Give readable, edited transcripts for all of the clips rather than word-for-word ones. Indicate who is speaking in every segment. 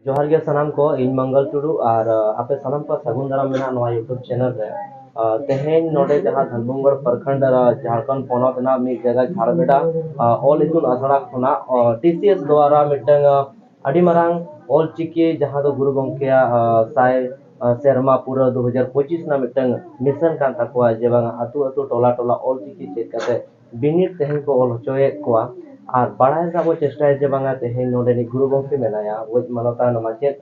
Speaker 1: जोहार गे सनाम को इन मंगल टुडू और आपे सनाम को सगुन दाराम मेना नवा यूट्यूब चैनल रे तेहेन नोडे जहां धनबुंगड़ प्रखंड झारखंड पोनत ना मी जगह झाड़बेड़ा ऑल इतुन आसड़ा खुना टीसीएस द्वारा मिटंग अडी मरांग ऑल चिकी जहां दो गुरु गंकेया साय सेरमा पूरा 2025 ना मिटंग मिशन कान तकवा जे बांगा अतु अतु टोला टोला ऑल चिकी चेक कते बिनिट तेहेन को ऑल होचोए कोआ और बाढ़ाई का वो चेष्टा है बांगा तेहेन नोडे गुरु गंके मेनाया वो मानवता नमाचेत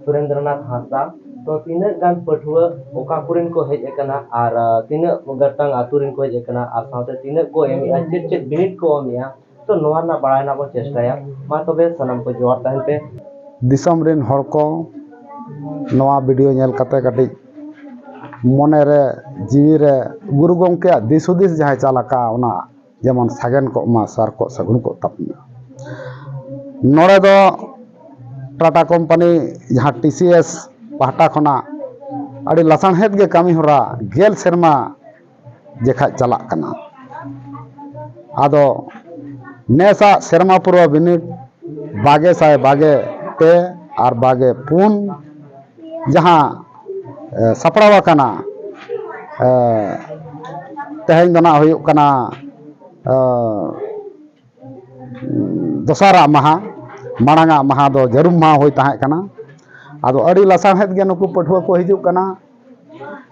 Speaker 1: सुरेंद्रनाथ हांसदा तो तीन गान पठुआ ओका कुरिन को हेज एकना और तीन गटंग आतुरिन को हेज एकना और साथे तीन को एमिया चेत चेत बिनिट को एमिया तो नोवा ना बाढ़ाई ना वो चेष्टाया मा तबे सनम को जोहार तहन पे
Speaker 2: दिसम रिन हर को नवा वीडियो नेल कते कटी मने रे जीवी रे गुरु गंके दिस हुदिस जहां चालका ओना जेमन सागेन को मा सार को सगुन को तपना नोड़े दो टाटा कंपनी जहां टीसीएस पाहटा खना अड़ी लसाणहेद गे कामी होरा गेल सेरमा जेखा चला कना आदो नेसा सेरमा पूर्व बिनिट बागे साय बागे पे और बागे पुन जहां सपड़ावा कना तेहेन दना हुयुक कना दोसारा महा मांगा महा दो जरूम महा होय ताहे कना आदो अड़ी लसाणहेद गे नुकु पठुआ को हिजुक कना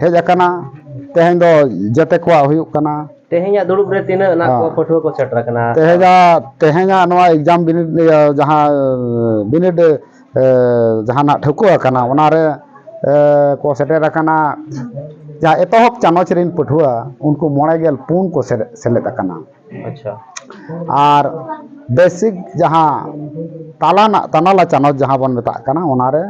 Speaker 2: हेज अकना तेहेन दो जते को हुयुक कना
Speaker 1: तेहेnya दुड़ुब रे तीन ना को पठुआ को सेटर कना
Speaker 2: तेहेजा नवा एग्जाम बिनिट जहां बिनिट जहां ना ठकुआ कना ओना रे को सेटर कना जहां एतहक चानच रिन पठुआ उनको 9.4 को सेलेद कना।
Speaker 1: अच्छा
Speaker 2: और बेसिक जहां तालाना तनाला चानच जहां बन मेता कना ओना रे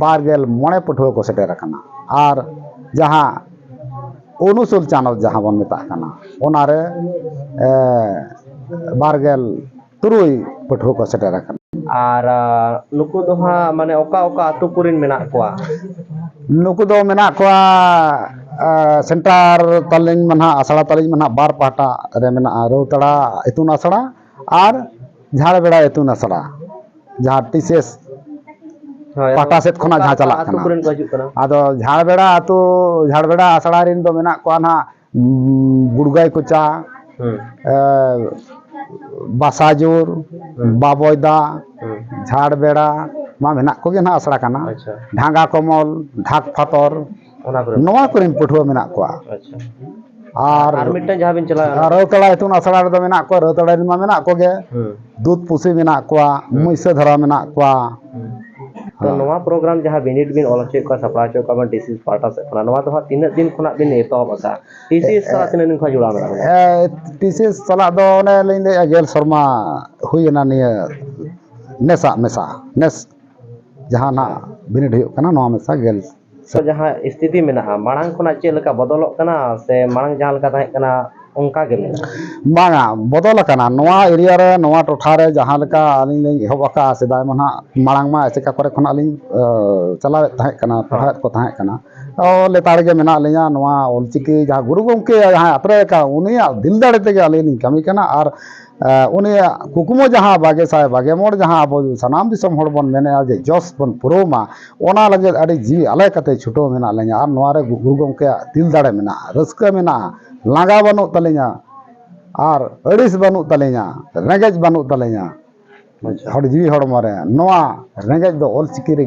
Speaker 2: 12 पठुआ को सेटर कना और जहां अनुसूल चानच जहां बन मेता कना ओना रे 12 पठुआ को सेटर कना
Speaker 1: और नुकु दो हा माने ओका ओका अतु कुरिन मेना कोआ
Speaker 2: नुकु दो मेना कोआ सेंटर तलिंग मना आसड़ा तलिंग मना बार पाटा रे मेना रोतड़ा इतुन आसड़ा और झाड़बेड़ा इतुन आसड़ा जहां टीसीएस पाटा सेट खना जहां चला कना आदो झाड़बेड़ा आसड़ा रिन दो मेना कोआ ना गुड़गाई कोचा बासाजुर बाबोयदा झाड़बेड़ा मा मेना को गे ना आसड़ा कना ढांगा कमल ढाक फातर नवा कुरिन पठुआ मेना कोआ और
Speaker 1: मिटन जहां बिन चला
Speaker 2: रौतड़ा इतुन आसड़ा रे दो मेना को रौतड़ा रिन मा मेना को गे दूध पुसी मेना कोआ मुइसा धरा मेना कोआ
Speaker 1: तो नवा प्रोग्राम जहां बिनिट बिन ऑलचे को सप्लाई चो का टीसीएस पाटा से खना नवा तो तीन दिन खना बिन एतो बता टीसीएस सला तीन दिन खा जुड़ा मेना
Speaker 2: टीसीएस सला दो ने लेन ले गेल शर्मा हुइना निया नेसा मेसा नेस जहां ना बिनिट हुयो कना नवा मेसा गेल
Speaker 1: तो जहां स्थिति मेना मांग खना चे लका बदलक कना से मांग जहां लका ताहे कना उनका गे
Speaker 2: बांगा बदल कना नवा एरिया रे नवा टोठा रे जहां लका आलिन ले एहबका सेदाय मना मांग मा एसेका करे खना आलिन चलावे ताहे कना पढ़ात को ताहे कना ओ लेतार गे मेना लिया नवा ऑलचिकी जहां गुरु गंके जहां अत्रे का उनिया दिल दाड़े ते आलिन कमी कना और उनिया कुकुमो जहां बागे साय बागे मोड़ जहां अब सनाम दिसम हड़ बन मेने जे जस बन पुरोमा ओना लगे अड़ी जी आले कते छुटो मेना लेया और नवा रे गुरु गंके दिल दाड़े मेना रस्का मेना लांगा बनू तलिया और अड़िस बनू तलिया रेंगेज बनू तलिया हड़ जीवी हड़ मरे नवा रेंगेज दो ऑलचिकी रे